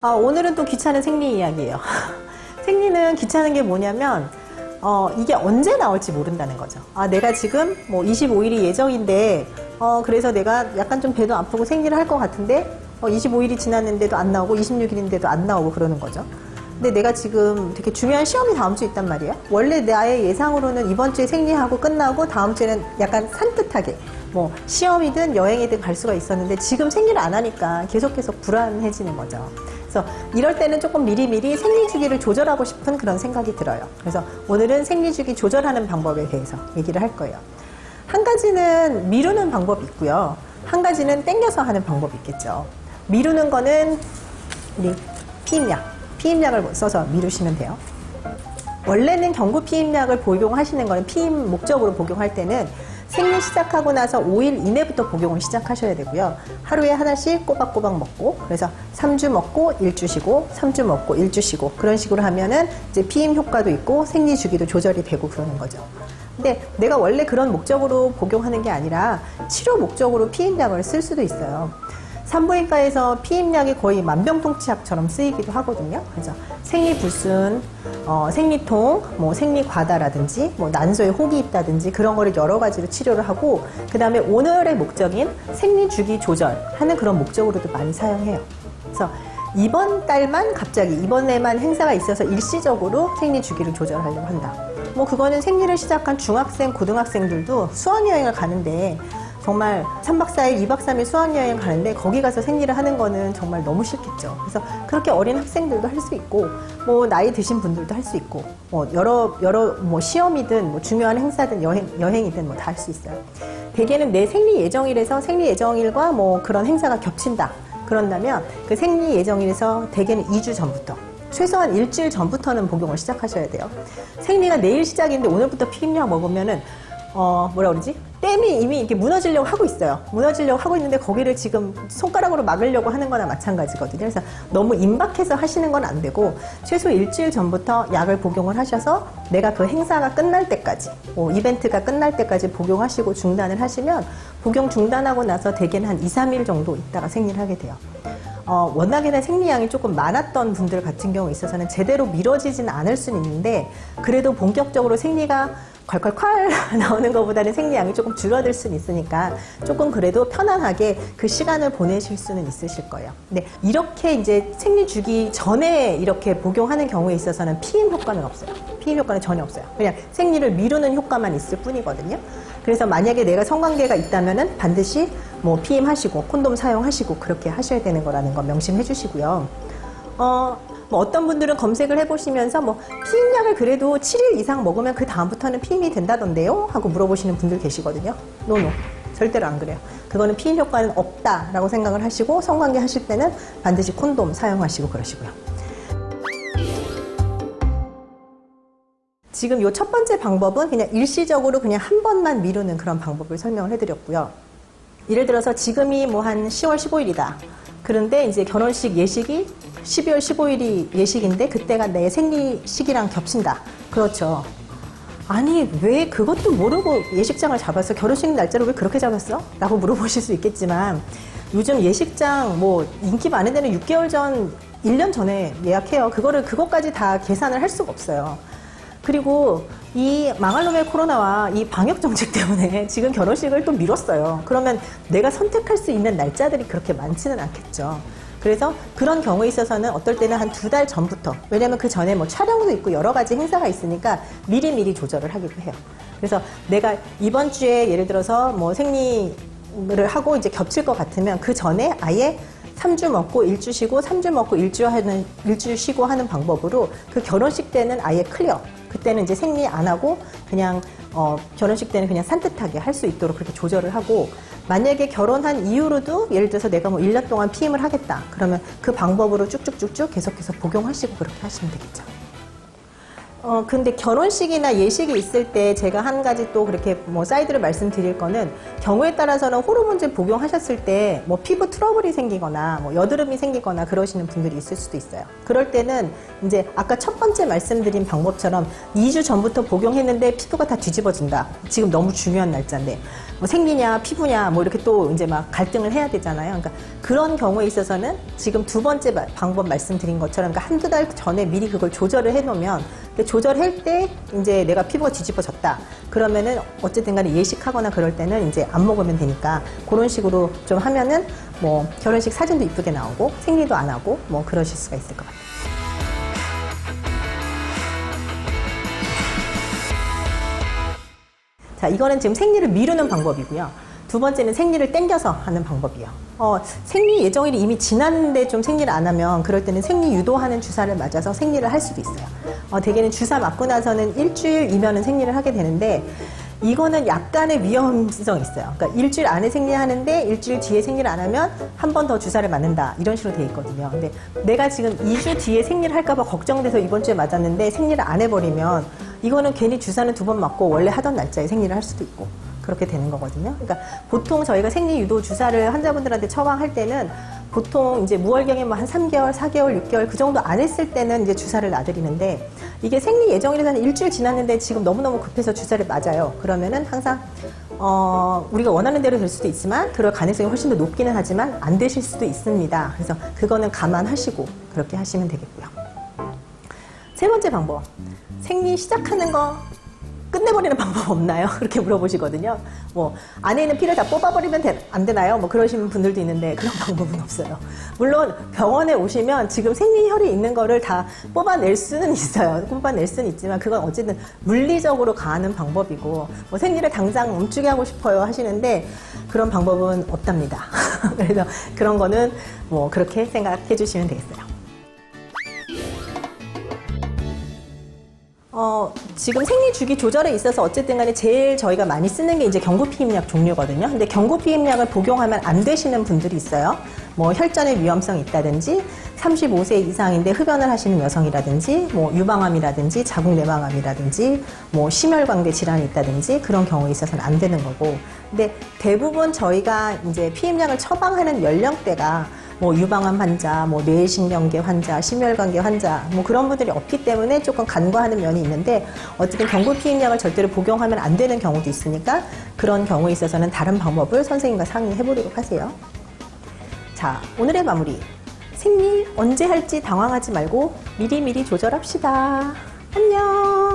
오늘은 또 귀찮은 생리 이야기예요. 생리는 귀찮은 게 뭐냐면 이게 언제 나올지 모른다는 거죠. 내가 지금 뭐 25일이 예정인데 그래서 내가 약간 좀 배도 아프고 생리를 할 것 같은데 25일이 지났는데도 안 나오고 26일인데도 안 나오고 그러는 거죠. 근데 내가 지금 되게 중요한 시험이 다음 주에 있단 말이에요. 원래 나의 예상으로는 이번 주에 생리하고 끝나고 다음 주에는 약간 산뜻하게 뭐 시험이든 여행이든 갈 수가 있었는데 지금 생리를 안 하니까 계속 불안해지는 거죠. 그래서 이럴 때는 조금 미리미리 생리 주기를 조절하고 싶은 그런 생각이 들어요. 그래서 오늘은 생리 주기 조절하는 방법에 대해서 얘기를 할 거예요. 한 가지는 미루는 방법이 있고요. 한 가지는 땡겨서 하는 방법이 있겠죠. 미루는 거는 우리 피임약을 써서 미루시면 돼요. 원래는 경구 피임약을 복용하시는 거는 피임 목적으로 복용할 때는 생리 시작하고 나서 5일 이내부터 복용을 시작하셔야 되고요. 하루에 하나씩 꼬박꼬박 먹고, 그래서 3주 먹고 1주 쉬고, 3주 먹고 1주 쉬고, 그런 식으로 하면은 이제 피임 효과도 있고 생리 주기도 조절이 되고 그러는 거죠. 근데 내가 원래 그런 목적으로 복용하는 게 아니라 치료 목적으로 피임약을 쓸 수도 있어요. 산부인과에서 피임약이 거의 만병통치약처럼 쓰이기도 하거든요. 그래서 생리불순, 생리통, 뭐 생리과다라든지, 뭐 난소에 혹이 있다든지 그런 거를 여러 가지로 치료를 하고, 그 다음에 오늘의 목적인 생리주기 조절하는 그런 목적으로도 많이 사용해요. 그래서 이번 달만 갑자기 이번에만 행사가 있어서 일시적으로 생리주기를 조절하려고 한다. 뭐 그거는 생리를 시작한 중학생, 고등학생들도 수학여행을 가는데 정말 3박 4일, 2박 3일 수학여행 가는데 거기 가서 생리를 하는 거는 정말 너무 싫겠죠. 그래서 그렇게 어린 학생들도 할 수 있고, 뭐 나이 드신 분들도 할 수 있고, 뭐 여러 뭐 시험이든 뭐 중요한 행사든 여행이든 뭐 다 할 수 있어요. 대개는 내 생리 예정일에서 생리 예정일과 뭐 그런 행사가 겹친다. 그런다면 그 생리 예정일에서 대개는 2주 전부터, 최소한 일주일 전부터는 복용을 시작하셔야 돼요. 생리가 내일 시작인데 오늘부터 피임약 먹으면은 뭐라 그러지? 댐이 이미 이렇게 무너지려고 하고 있어요. 무너지려고 하고 있는데 거기를 지금 손가락으로 막으려고 하는 거나 마찬가지거든요. 그래서 너무 임박해서 하시는 건 안 되고 최소 일주일 전부터 약을 복용을 하셔서 내가 그 행사가 끝날 때까지, 이벤트가 끝날 때까지 복용하시고 중단을 하시면 복용 중단하고 나서 대개는 한 2, 3일 정도 있다가 생리를 하게 돼요. 워낙에는 생리량이 조금 많았던 분들 같은 경우에 있어서는 제대로 미뤄지지는 않을 수는 있는데 그래도 본격적으로 생리가 콸콸콸 나오는 것보다는 생리량이 조금 줄어들 수는 있으니까 조금 그래도 편안하게 그 시간을 보내실 수는 있으실 거예요. 근데 이렇게 이제 생리 주기 전에 이렇게 복용하는 경우에 있어서는 피임 효과는 없어요. 피임 효과는 전혀 없어요. 그냥 생리를 미루는 효과만 있을 뿐이거든요. 그래서 만약에 내가 성관계가 있다면은 반드시 뭐 피임하시고 콘돔 사용하시고 그렇게 하셔야 되는 거라는 거 명심해 주시고요. 뭐 어떤 분들은 검색을 해보시면서 뭐 피임약을 그래도 7일 이상 먹으면 그 다음부터는 피임이 된다던데요? 하고 물어보시는 분들 계시거든요. 노노. 절대로 안 그래요. 그거는 피임 효과는 없다라고 생각을 하시고 성관계 하실 때는 반드시 콘돔 사용하시고 그러시고요. 지금 요 첫 번째 방법은 그냥 일시적으로 그냥 한 번만 미루는 그런 방법을 설명을 해드렸고요. 예를 들어서 지금이 뭐 한 10월 15일이다. 그런데 이제 결혼식 예식이 12월 15일이 예식인데 그때가 내 생리 시기랑 겹친다. 그렇죠. 아니 왜 그것도 모르고 예식장을 잡았어? 결혼식 날짜를 왜 그렇게 잡았어? 라고 물어보실 수 있겠지만 요즘 예식장 뭐 인기 많은 데는 6개월 전, 1년 전에 예약해요. 그것까지 다 계산을 할 수가 없어요. 그리고 이 망할 놈의 코로나와 이 방역 정책 때문에 지금 결혼식을 또 미뤘어요. 그러면 내가 선택할 수 있는 날짜들이 그렇게 많지는 않겠죠. 그래서 그런 경우에 있어서는 어떨 때는 한 2달 전부터, 왜냐면 그 전에 뭐 촬영도 있고 여러 가지 행사가 있으니까 미리미리 조절을 하기도 해요. 그래서 내가 이번 주에 예를 들어서 뭐 생리를 하고 이제 겹칠 것 같으면 그 전에 아예 3주 먹고 1주 쉬고 3주 먹고 1주 쉬고 하는 방법으로 그 결혼식 때는 아예 클리어. 그때는 이제 생리 안 하고 그냥 결혼식 때는 그냥 산뜻하게 할 수 있도록 그렇게 조절을 하고, 만약에 결혼한 이후로도 예를 들어서 내가 뭐 1년 동안 피임을 하겠다. 그러면 그 방법으로 쭉쭉쭉쭉 계속해서 복용하시고 그렇게 하시면 되겠죠. 근데 결혼식이나 예식이 있을 때 제가 한 가지 또 그렇게 뭐 사이드를 말씀드릴 거는 경우에 따라서는 호르몬제 복용하셨을 때 뭐 피부 트러블이 생기거나 뭐 여드름이 생기거나 그러시는 분들이 있을 수도 있어요. 그럴 때는 이제 아까 첫 번째 말씀드린 방법처럼 2주 전부터 복용했는데 피부가 다 뒤집어진다. 지금 너무 중요한 날짜인데. 뭐 생리냐 피부냐 뭐 이렇게 또 이제 막 갈등을 해야 되잖아요. 그러니까 그런 경우에 있어서는 지금 두 번째 방법 말씀드린 것처럼 그러니까 한두 달 전에 미리 그걸 조절을 해 놓으면 조절할 때 이제 내가 피부가 뒤집어졌다. 그러면은 어쨌든 간에 예식하거나 그럴 때는 이제 안 먹으면 되니까 그런 식으로 좀 하면은 뭐 결혼식 사진도 이쁘게 나오고 생리도 안 하고 뭐 그러실 수가 있을 것 같아요. 자, 이거는 지금 생리를 미루는 방법이고요. 두 번째는 생리를 땡겨서 하는 방법이에요. 생리 예정일이 이미 지났는데 좀 생리를 안 하면 그럴 때는 생리 유도하는 주사를 맞아서 생리를 할 수도 있어요. 대개는 주사 맞고 나서는 일주일이면은 생리를 하게 되는데 이거는 약간의 위험성이 있어요. 그러니까 일주일 안에 생리하는데 일주일 뒤에 생리를 안 하면 한 번 더 주사를 맞는다. 이런 식으로 돼 있거든요. 근데 내가 지금 2주 뒤에 생리를 할까봐 걱정돼서 이번 주에 맞았는데 생리를 안 해버리면 이거는 괜히 주사는 2번 맞고 원래 하던 날짜에 생리를 할 수도 있고 그렇게 되는 거거든요. 그러니까 보통 저희가 생리 유도 주사를 환자분들한테 처방할 때는 보통 이제 무월경에 뭐 한 3개월, 4개월, 6개월 그 정도 안 했을 때는 이제 주사를 놔드리는데 이게 생리 예정일에서는 일주일 지났는데 지금 너무너무 급해서 주사를 맞아요. 그러면은 항상 우리가 원하는 대로 될 수도 있지만 그럴 가능성이 훨씬 더 높기는 하지만 안 되실 수도 있습니다. 그래서 그거는 감안하시고 그렇게 하시면 되겠고요. 세 번째 방법. 생리 시작하는 거 끝내버리는 방법 없나요? 그렇게 물어보시거든요. 뭐 안에 있는 피를 다 뽑아버리면 안 되나요? 뭐 그러시는 분들도 있는데 그런 방법은 없어요. 물론 병원에 오시면 지금 생리혈이 있는 거를 다 뽑아낼 수는 있어요. 뽑아낼 수는 있지만 그건 어쨌든 물리적으로 가하는 방법이고 뭐 생리를 당장 멈추게 하고 싶어요 하시는데 그런 방법은 없답니다. 그래서 그런 거는 뭐 그렇게 생각해 주시면 되겠어요. 지금 생리 주기 조절에 있어서 어쨌든 간에 제일 저희가 많이 쓰는 게 이제 경구피임약 종류거든요. 근데 경구피임약을 복용하면 안 되시는 분들이 있어요. 뭐 혈전의 위험성이 있다든지 35세 이상인데 흡연을 하시는 여성이라든지 뭐 유방암이라든지 자궁내막암이라든지 뭐 심혈관계 질환이 있다든지 그런 경우에 있어서는 안 되는 거고. 근데 대부분 저희가 이제 피임약을 처방하는 연령대가 뭐 유방암 환자, 뭐 뇌신경계 환자, 심혈관계 환자 뭐 그런 분들이 없기 때문에 조금 간과하는 면이 있는데 어쨌든 경구피임약을 절대로 복용하면 안 되는 경우도 있으니까 그런 경우에 있어서는 다른 방법을 선생님과 상의해 보도록 하세요. 자, 오늘의 마무리. 생리 언제 할지 당황하지 말고 미리미리 조절합시다. 안녕.